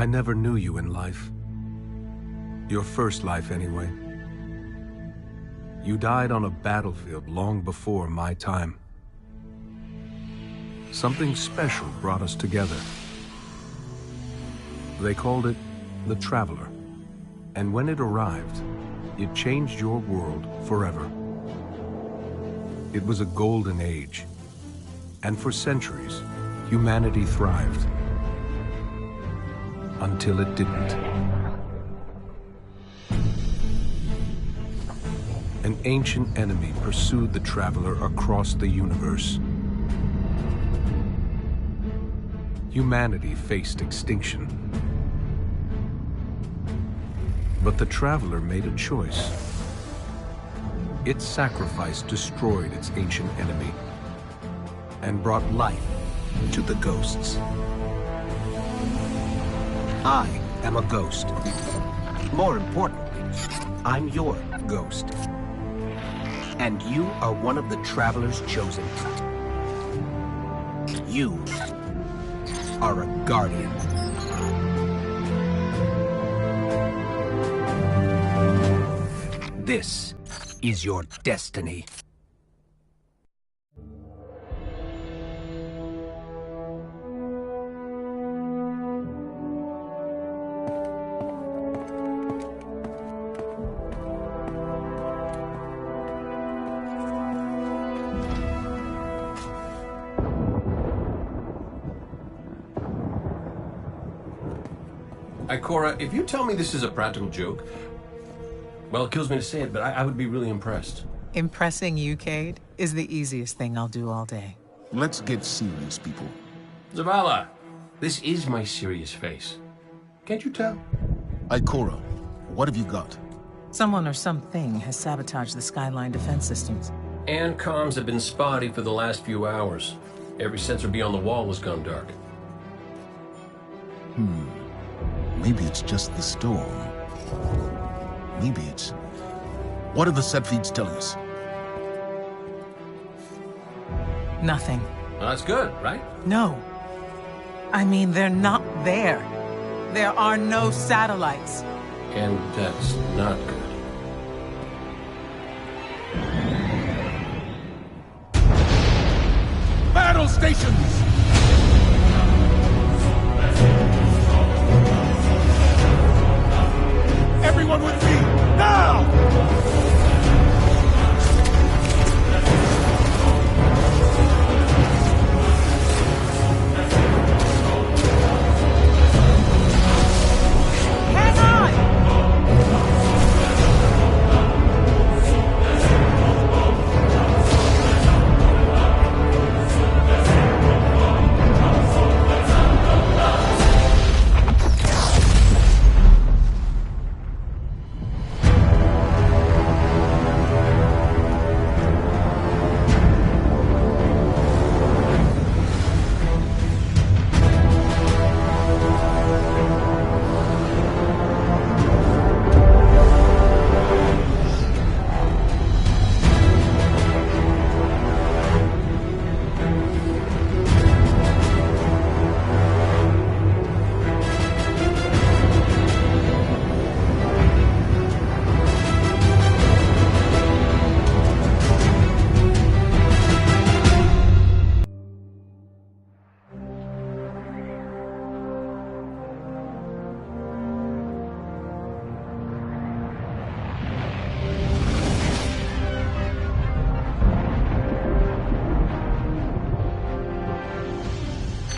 I never knew you in life. Your first life, anyway. You died on a battlefield long before my time. Something special brought us together. They called it the Traveler. And when it arrived, it changed your world forever. It was a golden age. And for centuries, humanity thrived. Until it didn't. An ancient enemy pursued the Traveler across the universe. Humanity faced extinction. But the Traveler made a choice. Its sacrifice destroyed its ancient enemy and brought life to the ghosts. I am a ghost. More importantly, I'm your ghost. And you are one of the Traveler's chosen. You are a guardian. This is your destiny. Ikora, if you tell me this is a practical joke, well, it kills me to say it, but I would be really impressed. Impressing you, Cade, is the easiest thing I'll do all day. Let's get serious, people. Zavala, this is my serious face. Can't you tell? Ikora, what have you got? Someone or something has sabotaged the Skyline defense systems. And comms have been spotty for the last few hours. Every sensor beyond the wall has gone dark. Maybe it's just the storm. Maybe it's... What are the set feeds telling us? Nothing. Well, that's good, right? No. I mean, they're not there. There are no satellites. And that's not good. Battle stations! Everyone with me, now! Hang on!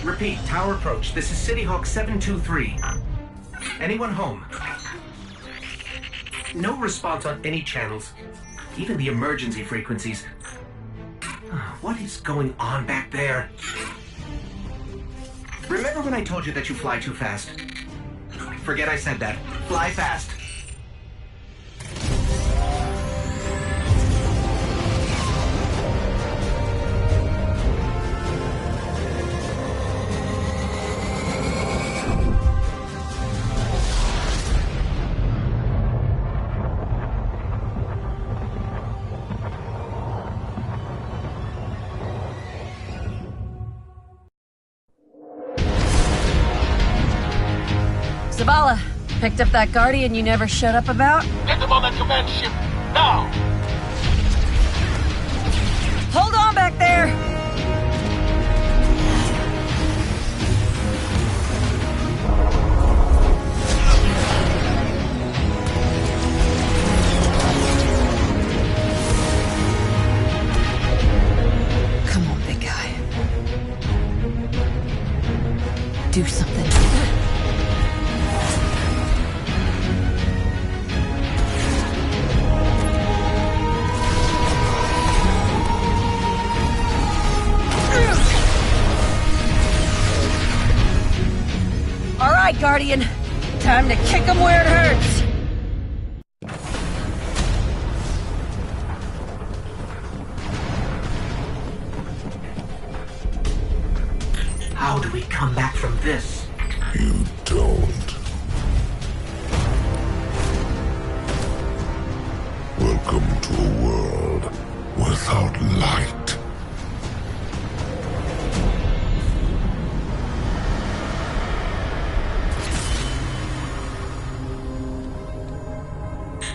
Repeat, tower approach. This is City Hawk 723. Anyone home? No response on any channels. Even the emergency frequencies. What is going on back there? Remember when I told you that you fly too fast? Forget I said that. Fly fast. Zavala, picked up that Guardian you never shut up about? Get them on that command ship, now! Hold on back there! Come on, big guy. Do something. All right, Guardian. Time to kick him where it hurts. How do we come back from this? You don't. Welcome to a world without light.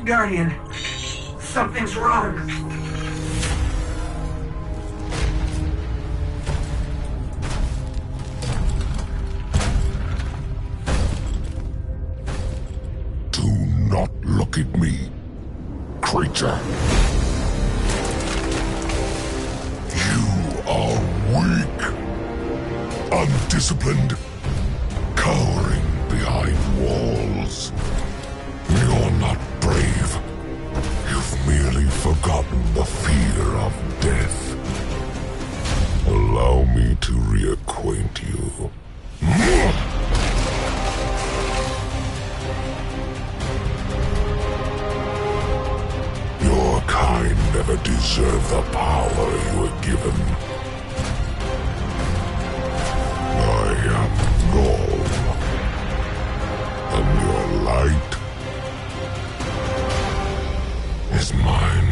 Guardian, something's wrong. Do not look at me, creature. You are weak, undisciplined, cowering behind walls. You're not brave. You've merely forgotten the fear of death. Allow me to reacquaint you. Your kind never deserved the power you were given. I am Ghaul, and your light is mine.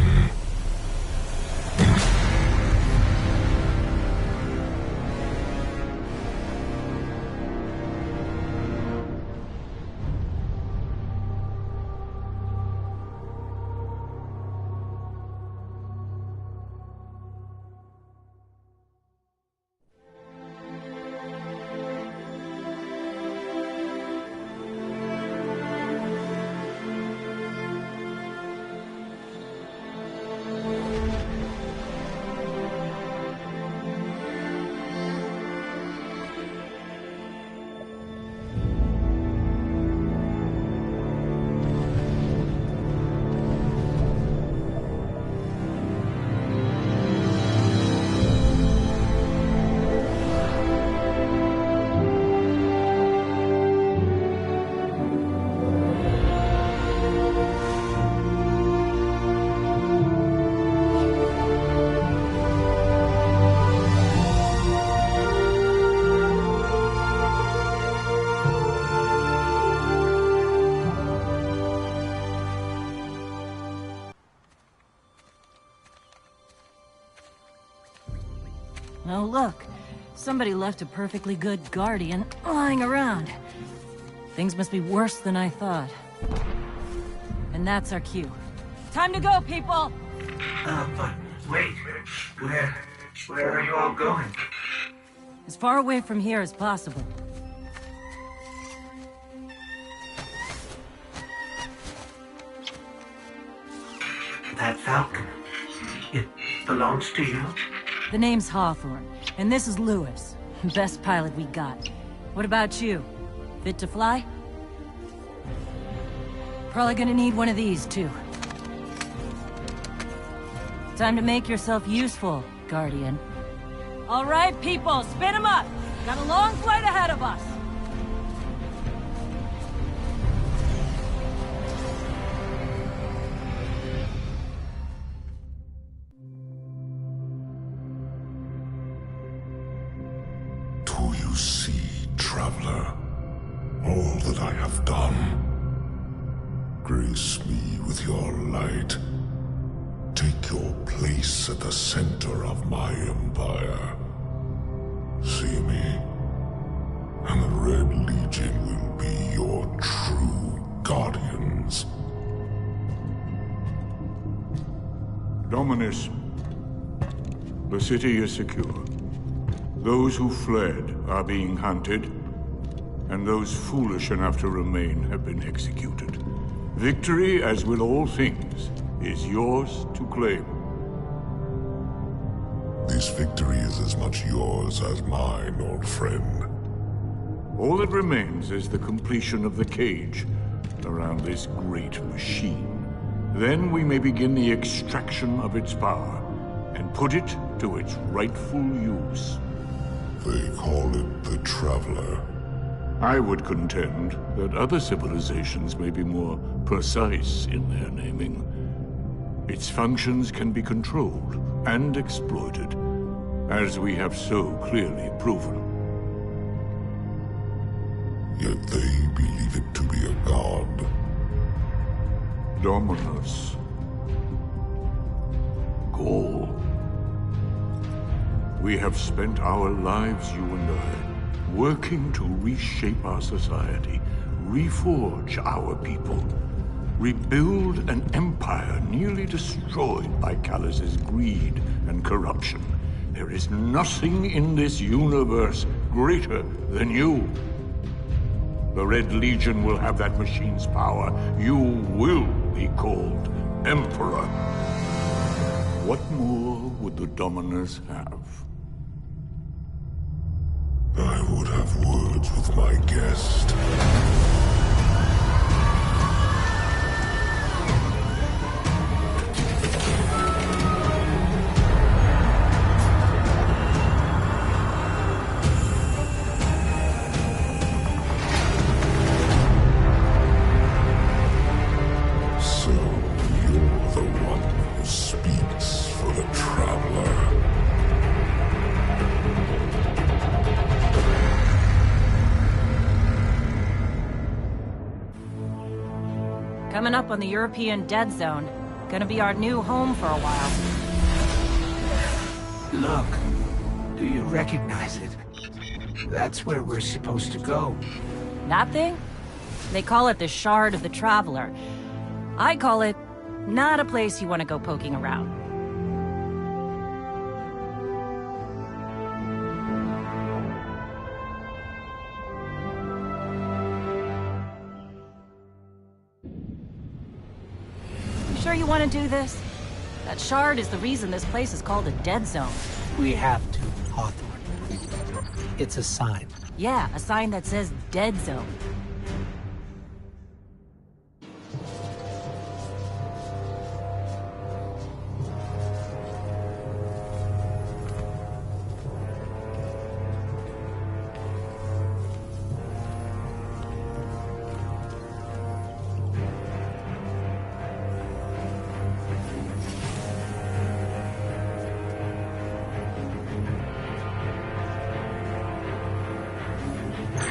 Oh, look. Somebody left a perfectly good Guardian lying around. Things must be worse than I thought. And that's our cue. Time to go, people! But wait. Where are you all going? As far away from here as possible. That Falcon, it belongs to you? The name's Hawthorne, and this is Lewis. Best pilot we got. What about you? Fit to fly? Probably gonna need one of these, too. Time to make yourself useful, Guardian. All right, people, spin 'em up! Got a long flight ahead of us! Do you see, traveler, all that I have done? Grace me with your light. Take your place at the center of my empire. See me, and the Red Legion will be your Dominus, the city is secure. Those who fled are being hunted, and those foolish enough to remain have been executed. Victory, as with all things, is yours to claim. This victory is as much yours as mine, old friend. All that remains is the completion of the cage around this great machine. Then we may begin the extraction of its power and put it to its rightful use. They call it the Traveler. I would contend that other civilizations may be more precise in their naming. Its functions can be controlled and exploited, as we have so clearly proven. Yet they believe it to be a god. Dominus. Gaul. We have spent our lives, you and I, working to reshape our society, reforge our people, rebuild an empire nearly destroyed by Callus's greed and corruption. There is nothing in this universe greater than you. The Red Legion will have that machine's power. You will be called Emperor. What more would the Dominus have? I would have words with my guest. So, you're the one who speaks for the Traveler. Coming up on the European Dead Zone. Gonna be our new home for a while. Look, do you recognize it? That's where we're supposed to go. That thing? They call it the Shard of the Traveler. I call it not a place you want to go poking around. You sure you want to do this? That shard is the reason this place is called a dead zone. We have to, Hawthorne. It's a sign. Yeah, a sign that says dead zone.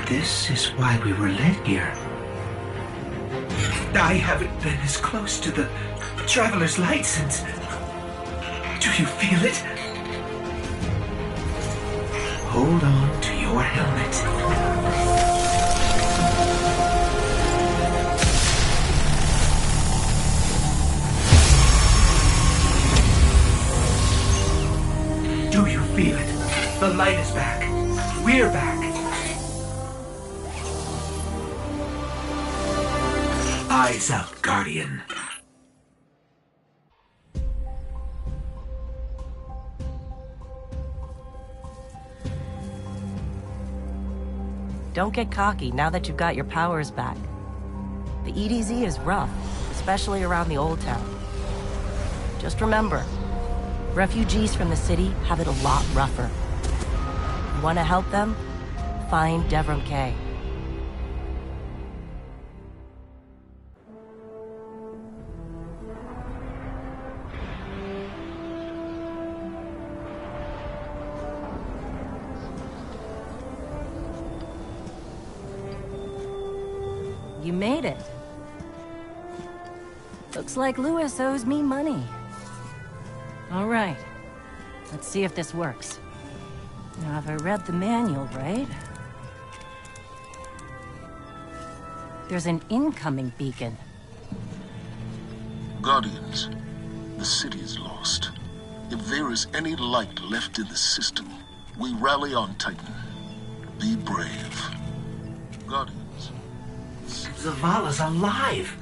This is why we were led here. I haven't been as close to the Traveler's Light since... Do you feel it? Hold on to your helmet. Do you feel it? The light is back. We're back. Eyes out, Guardian. Don't get cocky now that you've got your powers back. The EDZ is rough, especially around the Old Town. Just remember, refugees from the city have it a lot rougher. You want to help them? Find Devrim Kay. You made it. Looks like Louis owes me money. All right. Let's see if this works. Now, have I read the manual right? There's an incoming beacon. Guardians, The city is lost. If there is any light left in the system, we rally on Titan. Be brave. Guardians. Zavala's alive!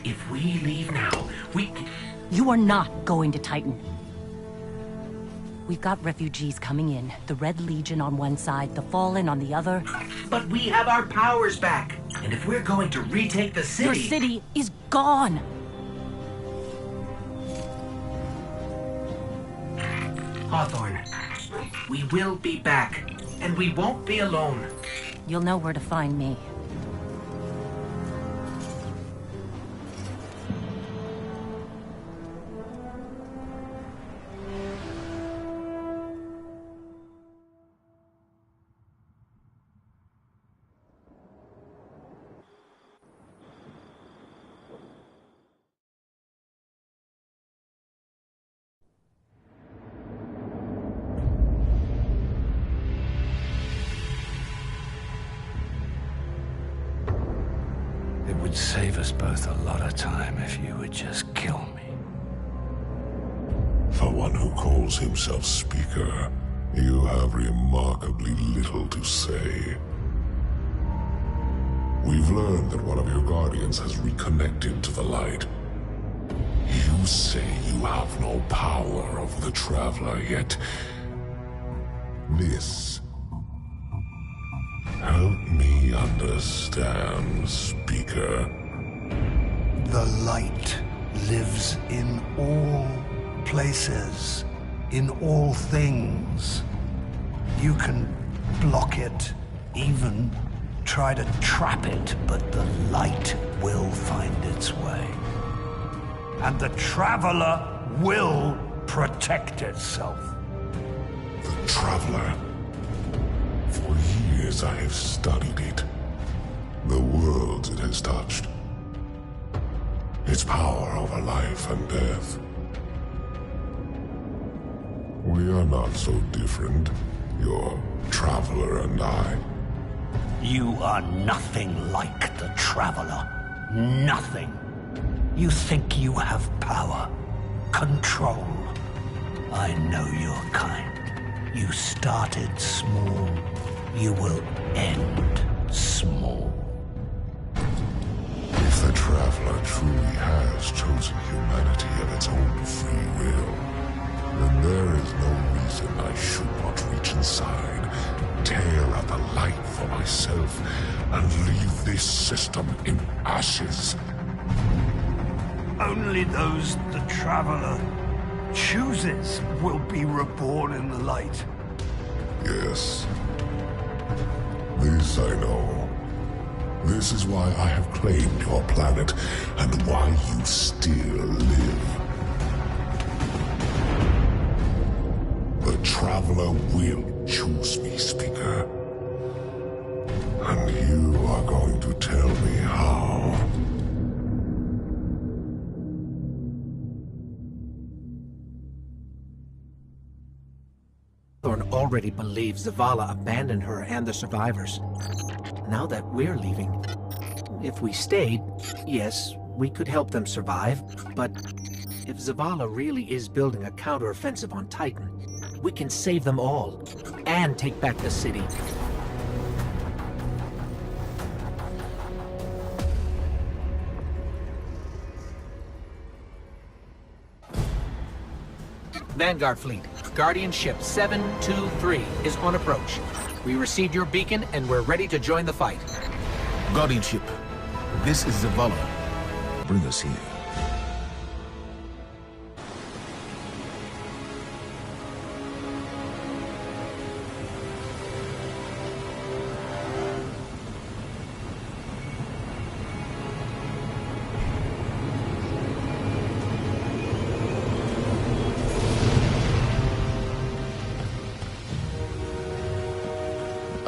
If we leave now, we... You are not going to Titan. We've got refugees coming in. The Red Legion on one side, the Fallen on the other. But we have our powers back. And if we're going to retake the city... Your city is gone. Hawthorne, we will be back. And we won't be alone. You'll know where to find me. It would save us both a lot of time if you would just kill me. For one who calls himself Speaker, you have remarkably little to say. We've learned that one of your Guardians has reconnected to the light. You say you have no power over the Traveler, yet... This... Help me understand, Speaker. The light lives in all places, in all things. You can block it, even try to trap it, but the light will find its way. And the Traveler will protect itself. The Traveler. For years I have studied it. The worlds it has touched. Its power over life and death. We are not so different, your Traveler and I. You are nothing like the Traveler. Nothing. You think you have power, control. I know your kind. You started small. You will end small. If the Traveler truly has chosen humanity of its own free will, then there is no reason I should not reach inside, tear at the light for myself, and leave this system in ashes. Only those the Traveler chooses will be reborn in the light. Yes. This I know. This is why I have claimed your planet, and why you still live. The Traveler will choose me, Speaker. And you are going to tell me how. Hawthorne already believes Zavala abandoned her and the survivors. Now that we're leaving, if we stayed, yes, we could help them survive, but if Zavala really is building a counteroffensive on Titan, we can save them all, and take back the city. Vanguard Fleet, Guardian Ship 723 is on approach. We received your beacon and we're ready to join the fight. Guardian Ship, this is Zavala. Bring us here.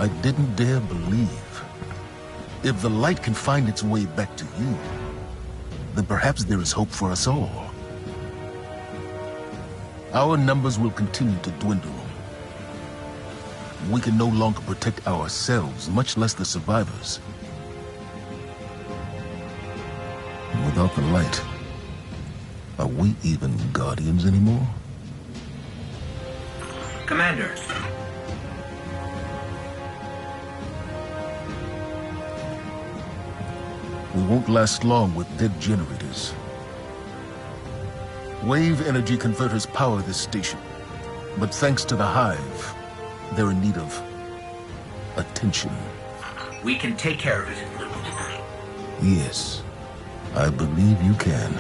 I didn't dare believe. If the light can find its way back to you, then perhaps there is hope for us all. Our numbers will continue to dwindle. We can no longer protect ourselves, much less the survivors. Without the light, Are we even Guardians anymore? Commander. We won't last long with dead generators. Wave energy converters power this station. But thanks to the Hive, they're in need of attention. We can take care of it. Yes, I believe you can.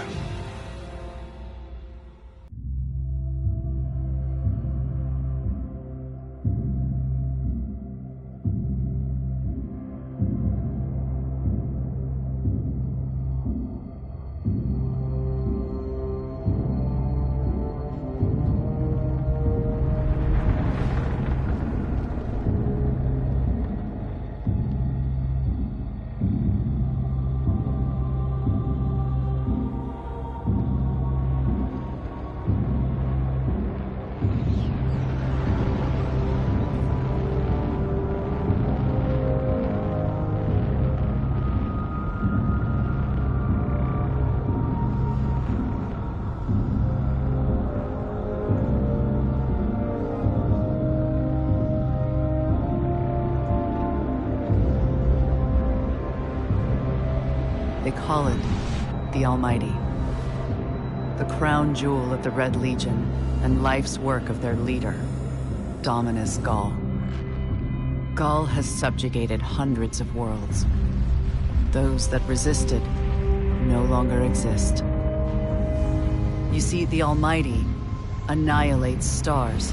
They call it the Almighty. The crown jewel of the Red Legion and life's work of their leader, Dominus Ghaul. Ghaul has subjugated hundreds of worlds. Those that resisted no longer exist. You see, the Almighty annihilates stars.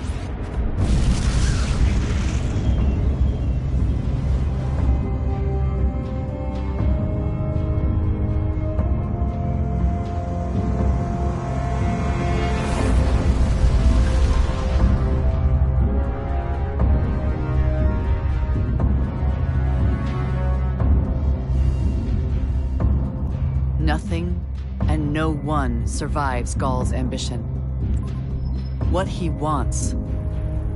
Nothing and no one survives Ghaul's ambition. What he wants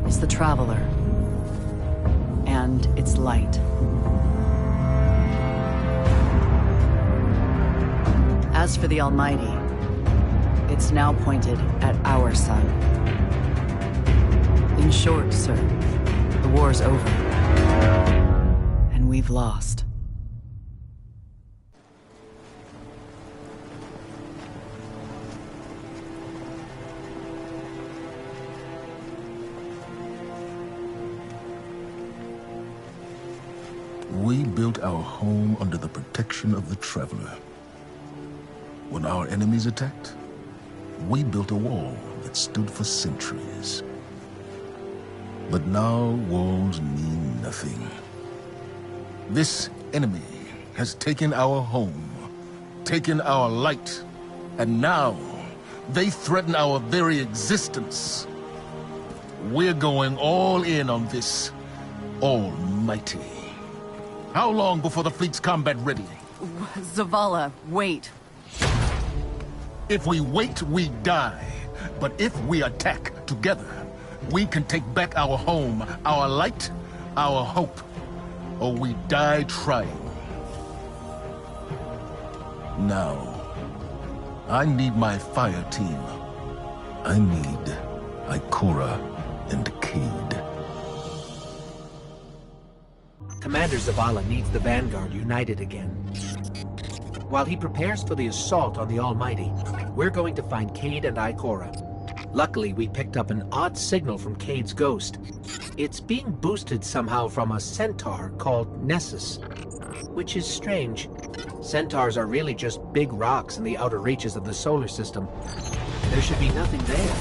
is the Traveler and its light. As for the Almighty, it's now pointed at our sun. In short, sir, the war's over, and we've lost. We built our home under the protection of the Traveler. When our enemies attacked, we built a wall that stood for centuries. But now walls mean nothing. This enemy has taken our home, taken our light, and now they threaten our very existence. We're going all in on this Almighty. How long before the fleet's combat ready? Zavala, wait. If we wait, we die. But if we attack together, we can take back our home, our light, our hope. Or we die trying. Now, I need my fire team. I need Ikora and Cayde. Commander Zavala needs the Vanguard united again. While he prepares for the assault on the Almighty, we're going to find Cayde and Ikora. Luckily, we picked up an odd signal from Cayde's ghost. It's being boosted somehow from a centaur called Nessus, which is strange. Centaurs are really just big rocks in the outer reaches of the solar system. There should be nothing there.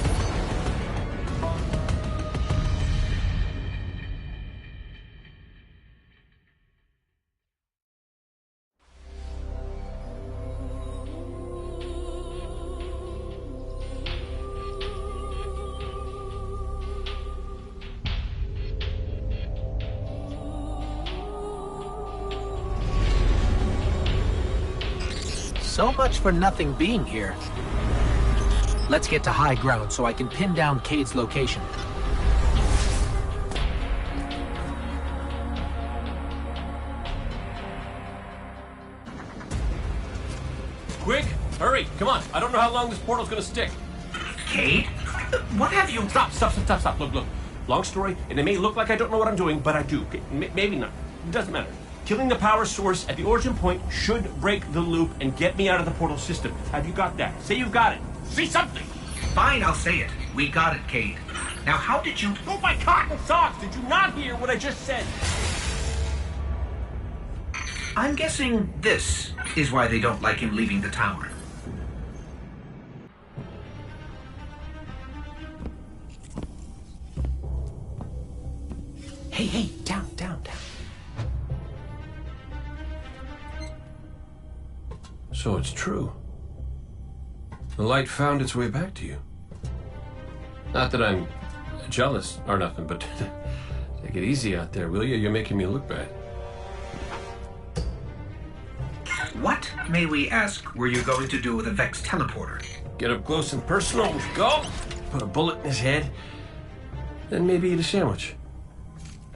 So much for nothing being here. Let's get to high ground so I can pin down Cayde's location. Quick, hurry, come on. I don't know how long this portal's gonna stick. Cade? What have you... Stop. Look. Long story, and it may look like I don't know what I'm doing, but I do. Okay, maybe not. It doesn't matter. Killing the power source at the origin point should break the loop and get me out of the portal system. Have you got that? Say you've got it. Say something. Fine, I'll say it. We got it, Cade. Now, how did you... Oh, my cotton socks! Did you not hear what I just said? I'm guessing this is why they don't like him leaving the tower. Hey, down. So it's true. The light found its way back to you. Not that I'm jealous or nothing, but take it easy out there, will you? You're making me look bad. What, may we ask, were you going to do with a Vex teleporter? Get up close and personal. Go. Put a bullet in his head. Then maybe eat a sandwich.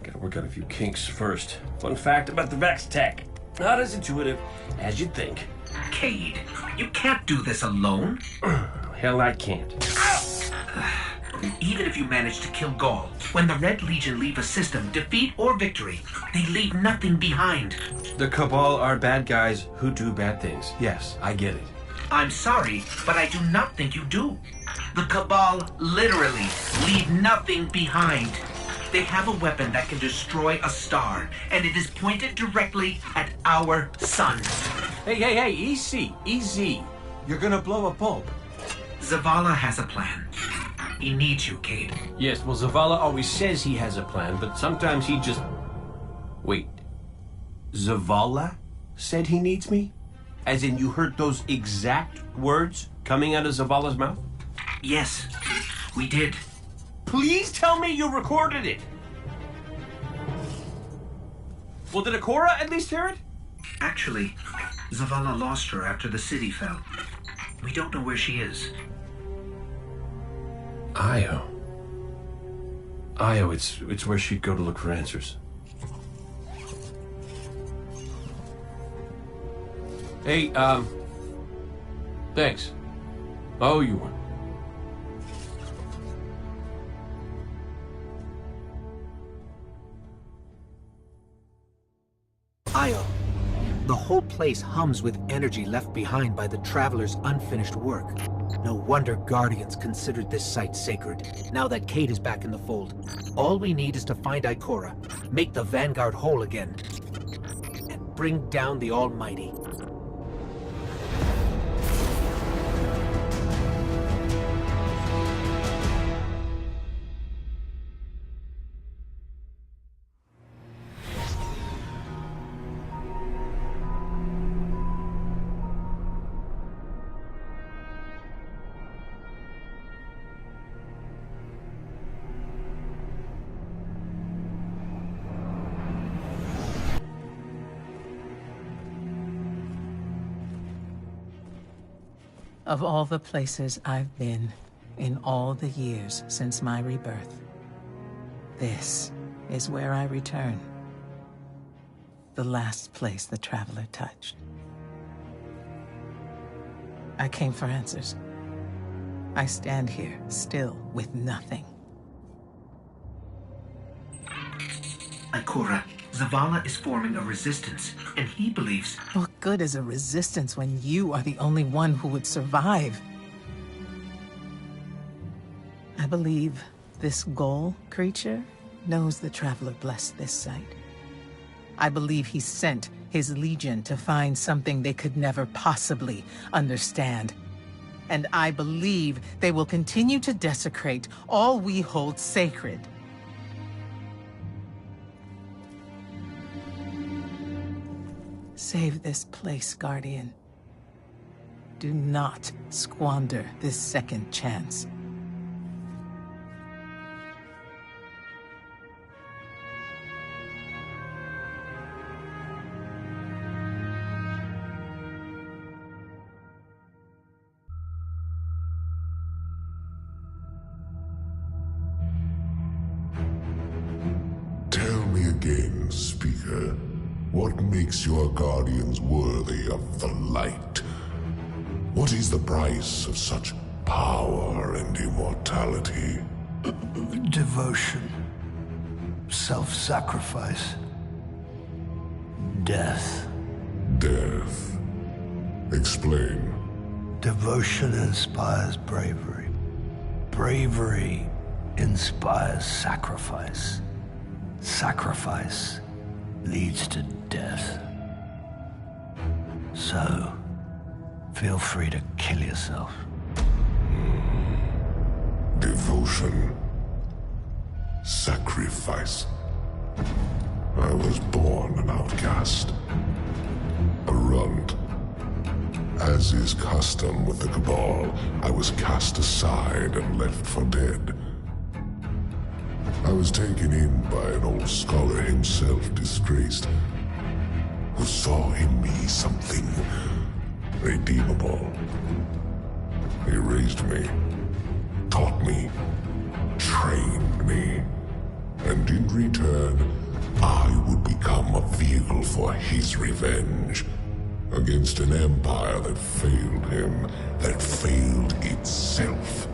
Gotta work out a few kinks first. Fun fact about the Vex tech. Not as intuitive as you'd think. Cade, you can't do this alone. Hell, I can't. Even if you manage to kill Gaul, when the Red Legion leave a system, defeat or victory, they leave nothing behind. The Cabal are bad guys who do bad things. Yes, I get it. I'm sorry, but I do not think you do. The Cabal literally leave nothing behind. They have a weapon that can destroy a star, and it is pointed directly at our sun. Hey, easy. You're gonna blow a bulb. Zavala has a plan. He needs you, Cade. Yes, well, Zavala always says he has a plan, but sometimes he just... Wait. Zavala said he needs me? As in you heard those exact words coming out of Zavala's mouth? Yes, we did. Please tell me you recorded it! Well, did Ikora at least hear it? Actually, Zavala lost her after the city fell. We don't know where she is. Io, it's where she'd go to look for answers. Hey, thanks. Oh, you won. Io, the whole place hums with energy left behind by the Traveler's unfinished work. No wonder Guardians considered this site sacred, now that Cade is back in the fold. All we need is to find Ikora, make the Vanguard whole again, and bring down the Almighty. Of all the places I've been in all the years since my rebirth, this is where I return. The last place the Traveler touched. I came for answers. I stand here, still with nothing. Ikora, Zavala is forming a resistance, and he believes... What good is a resistance when you are the only one who would survive? I believe this Gaul creature knows the Traveler blessed this site. I believe he sent his legion to find something they could never possibly understand. And I believe they will continue to desecrate all we hold sacred. Save this place, Guardian. Do not squander this second chance. Tell me again, Speaker. What makes your Guardians worthy of the light? What is the price of such power and immortality? Devotion. Self-sacrifice. Death. Death. Explain. Devotion inspires bravery. Bravery inspires sacrifice. Sacrifice leads to death. So, feel free to kill yourself. Devotion. Sacrifice. I was born an outcast. A runt. As is custom with the Cabal, I was cast aside and left for dead. I was taken in by an old scholar himself, disgraced, who saw in me something redeemable. He raised me, taught me, trained me, and in return, I would become a vehicle for his revenge against an empire that failed him, that failed itself.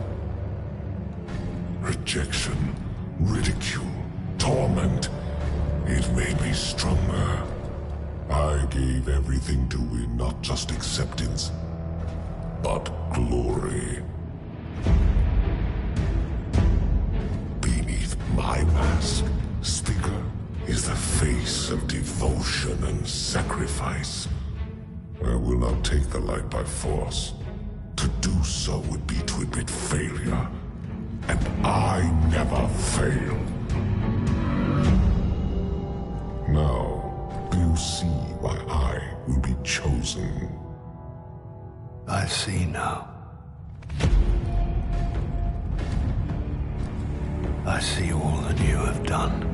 Rejection, ridicule, torment. It made me stronger. I gave everything to win not just acceptance, but glory. Beneath my mask, Sticker is the face of devotion and sacrifice. I will not take the light by force. To do so would be to admit failure. And I never fail. Now, do you see why I will be chosen? I see now. I see all that you have done.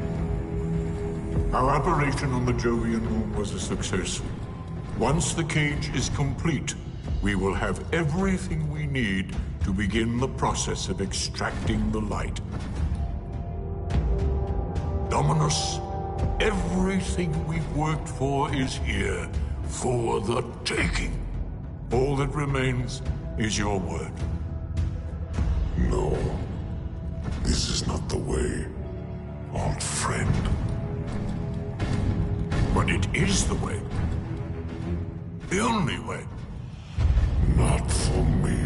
Our operation on the Jovian moon was a success. Once the cage is complete, we will have everything we need to begin the process of extracting the light. Dominus, everything we've worked for is here, for the taking. All that remains is your word. No, this is not the way, old friend. But it is the way. The only way. Not for me.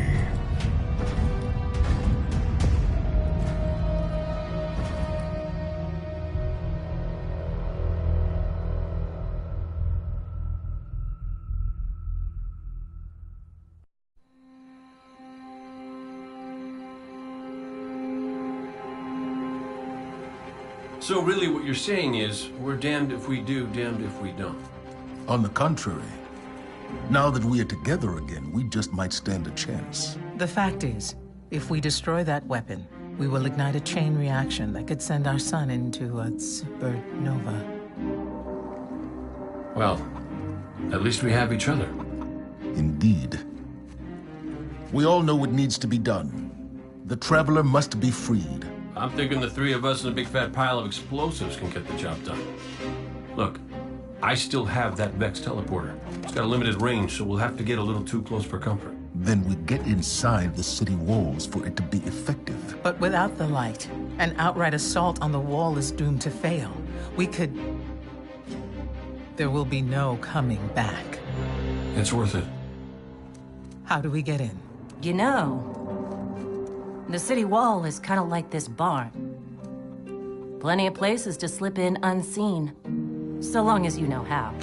So really what you're saying is, we're damned if we do, damned if we don't. On the contrary, now that we are together again, we just might stand a chance. The fact is, if we destroy that weapon, we will ignite a chain reaction that could send our sun into a supernova. Well, at least we have each other. Indeed. We all know what needs to be done. The Traveler must be freed. I'm thinking the three of us in a big fat pile of explosives can get the job done. Look, I still have that Vex teleporter. It's got a limited range, so we'll have to get a little too close for comfort. Then we get inside the city walls for it to be effective. But without the light, an outright assault on the wall is doomed to fail. We could... There will be no coming back. It's worth it. How do we get in? You know, the city wall is kind of like this barn. Plenty of places to slip in unseen, so long as you know how.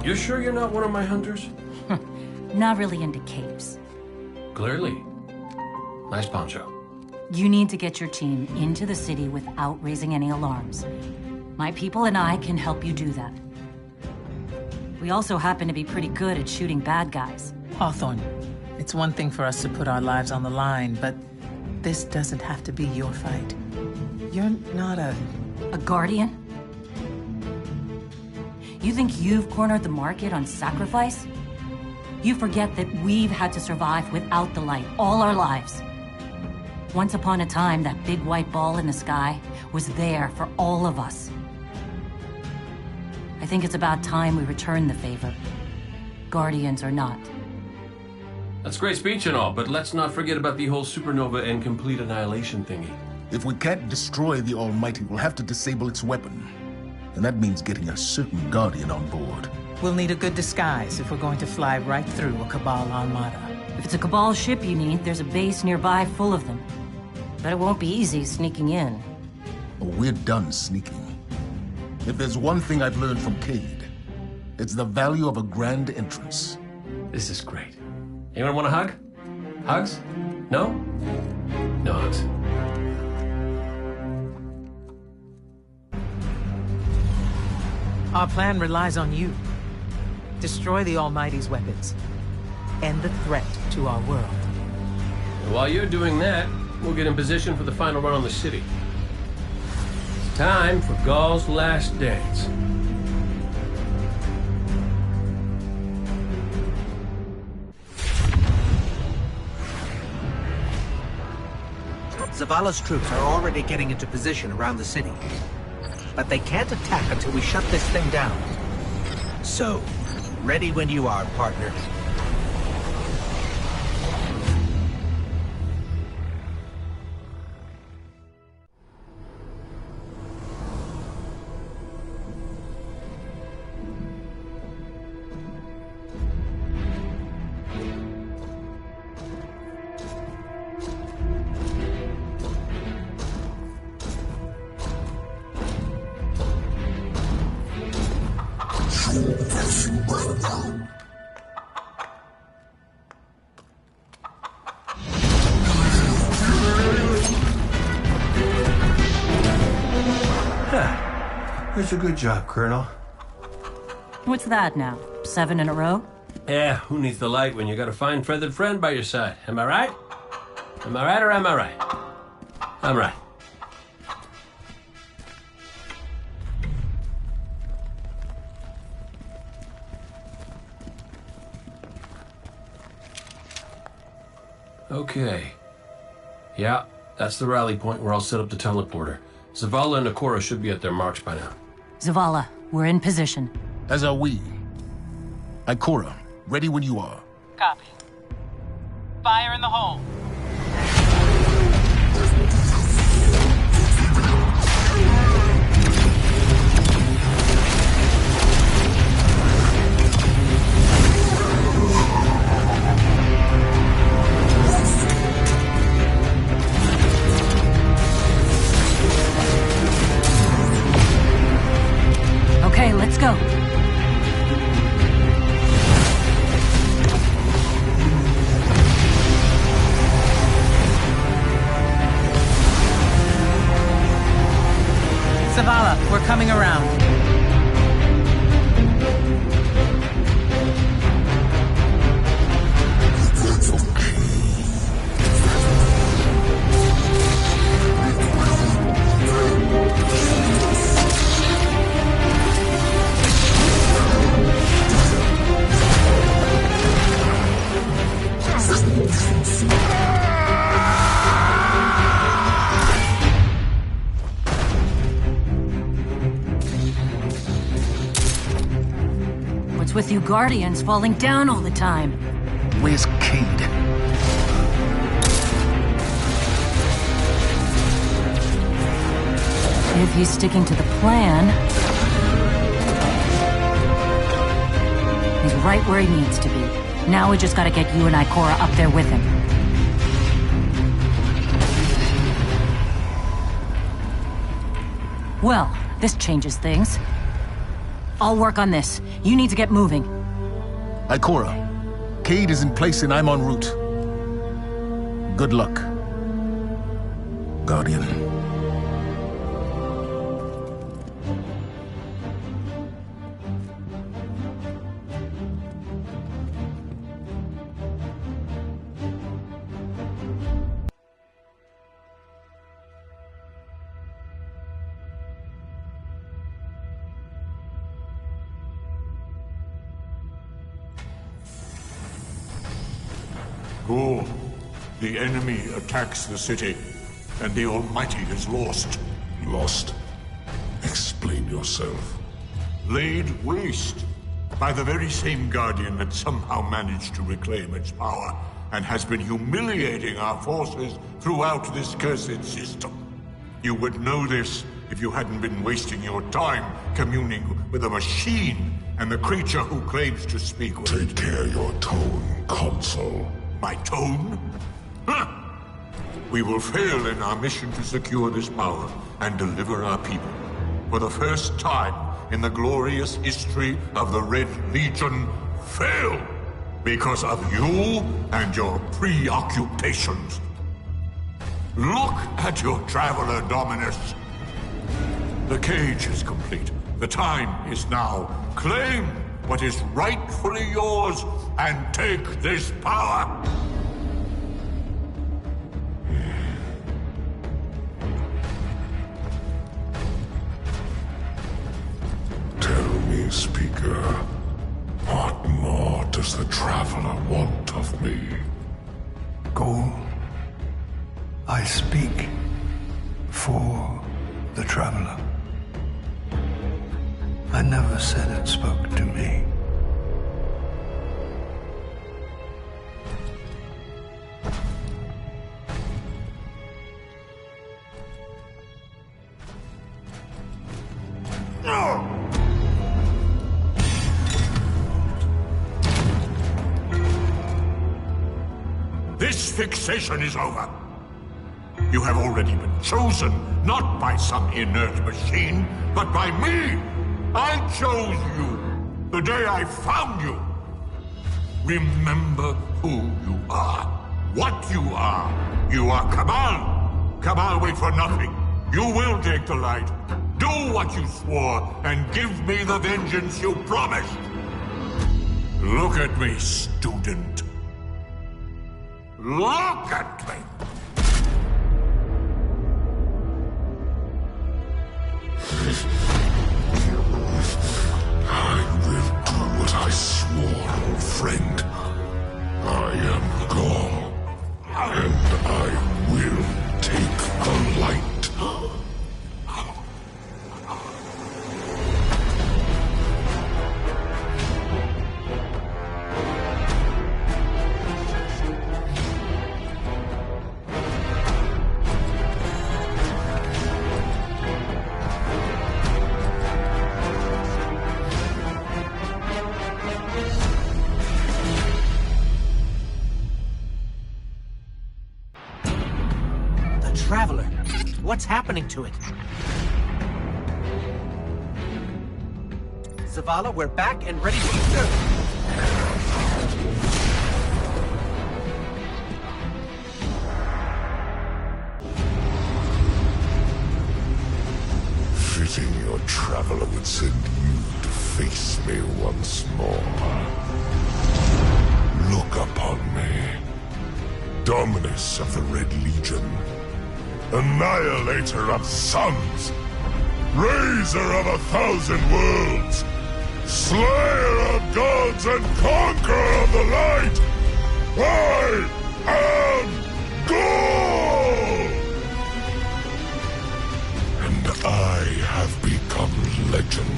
You sure you're not one of my hunters? Not really into caves. Clearly. Nice poncho. You need to get your team into the city without raising any alarms. My people and I can help you do that. We also happen to be pretty good at shooting bad guys. Hawthorne, it's one thing for us to put our lives on the line, but this doesn't have to be your fight. You're not a Guardian? You think you've cornered the market on sacrifice? You forget that we've had to survive without the light all our lives. Once upon a time, that big white ball in the sky was there for all of us. I think it's about time we return the favor. Guardians or not. That's a great speech and all, but let's not forget about the whole supernova and complete annihilation thingy. If we can't destroy the Almighty, we'll have to disable its weapon. And that means getting a certain Guardian on board. We'll need a good disguise if we're going to fly right through a Cabal armada. If it's a Cabal ship you need, there's a base nearby full of them. But it won't be easy sneaking in. Oh, we're done sneaking. If there's one thing I've learned from Cayde, it's the value of a grand entrance. This is great. Anyone want a hug? Hugs? No? No hugs. Our plan relies on you. Destroy the Almighty's weapons. End the threat to our world. And while you're doing that, we'll get in position for the final run on the city. It's time for Ghaul's last dance. Zavala's troops are already getting into position around the city. But they can't attack until we shut this thing down. So, ready when you are, partner. That's a good job, Colonel. What's that now? 7 in a row? Yeah, who needs the light when you got a fine feathered friend by your side? Am I right? Am I right or am I right? I'm right. Okay. Yeah, that's the rally point where I'll set up the teleporter. Zavala and Ikora should be at their marks by now. Zavala, we're in position. As are we. Ikora, ready when you are. Copy. Fire in the hole. Okay, let's go. Zavala, we're coming around. What's with you Guardians falling down all the time? Where's Cayde? If he's sticking to the plan, he's right where he needs to be. Now we just gotta get you and Ikora up there with him. Well, this changes things. I'll work on this. You need to get moving. Ikora, Cayde is in place and I'm en route. Good luck, Guardian. Ghaul, the enemy attacks the city, and the Almighty is lost. Lost? Explain yourself. laid waste by the very same Guardian that somehow managed to reclaim its power and has been humiliating our forces throughout this cursed system. You would know this if you hadn't been wasting your time communing with a machine and the creature who claims to speak with... Take care your tone, Consul. My tone? Huh. We will fail in our mission to secure this power and deliver our people. For the first time in the glorious history of the Red Legion, fail because of you and your preoccupations. Look at your traveler, Dominus. The cage is complete. The time is now. Claim what is rightfully yours and take this power. Tell me, Speaker, what more does the Traveler want of me? Ghaul, I speak for the Traveler. I never said it spoke to me. This fixation is over. You have already been chosen, not by some inert machine, but by me. I chose you the day I found you. Remember who you are, what you are. You are Cabal. Cabal wait for nothing. You will take the light. Do what you swore, and give me the vengeance you promised. Look at me, student. Look at me! I will do what I swore, old friend. I am Ghaul, and I will take the light. Traveler. What's happening to it? Zavala, we're back and ready to go. Fitting your Traveler would send you to face me once more. Look upon me. Dominus of the Red Legion. Annihilator of suns, Raiser of 1,000 worlds, Slayer of gods and Conqueror of the light, I am Ghaul! And I have become legend.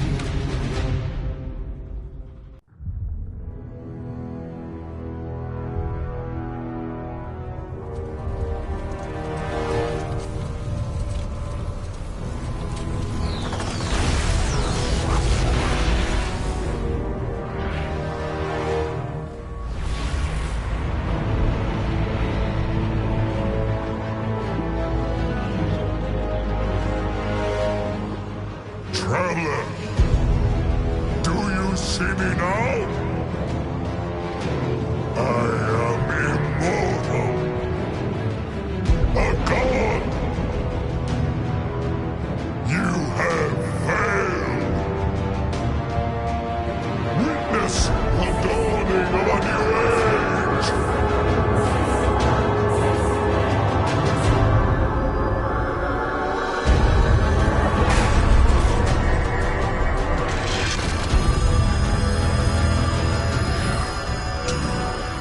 Traveler, do you see me now? I am immortal. A god. You have failed. Witness the dawning of a new age.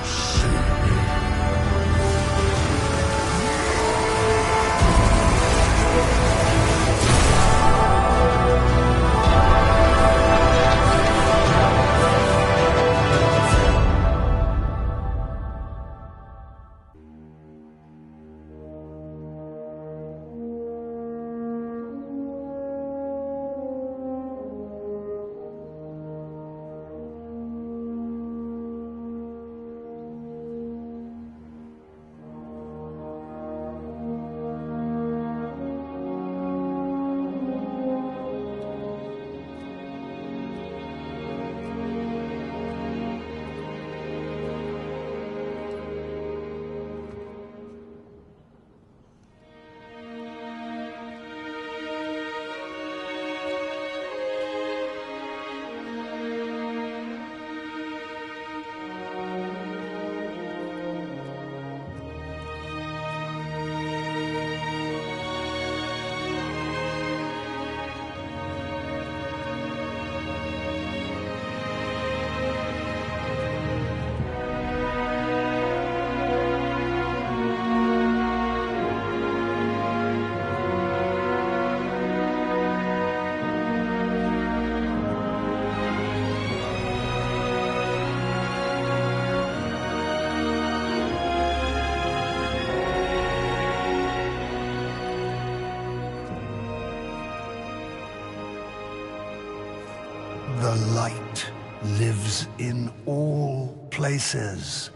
See The light lives in all places,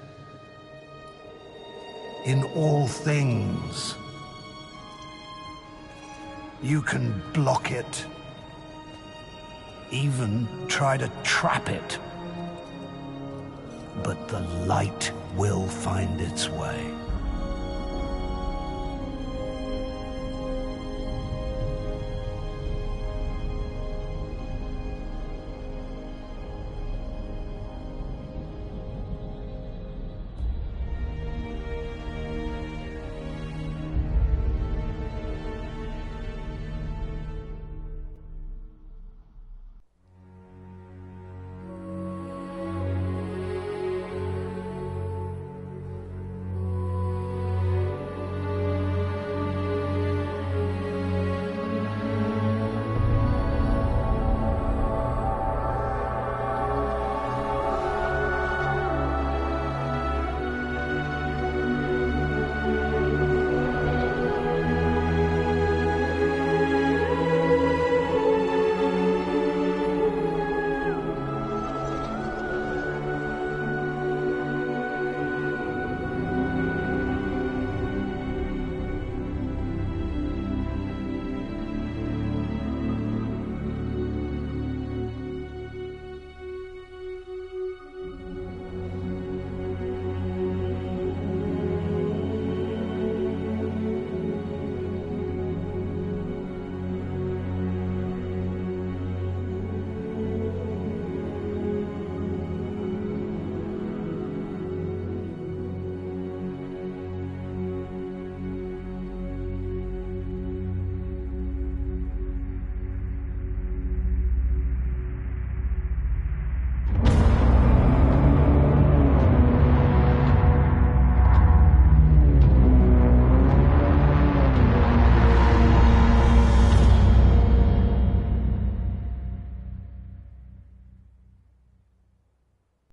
in all things. You can block it, even try to trap it. But the light will find its way.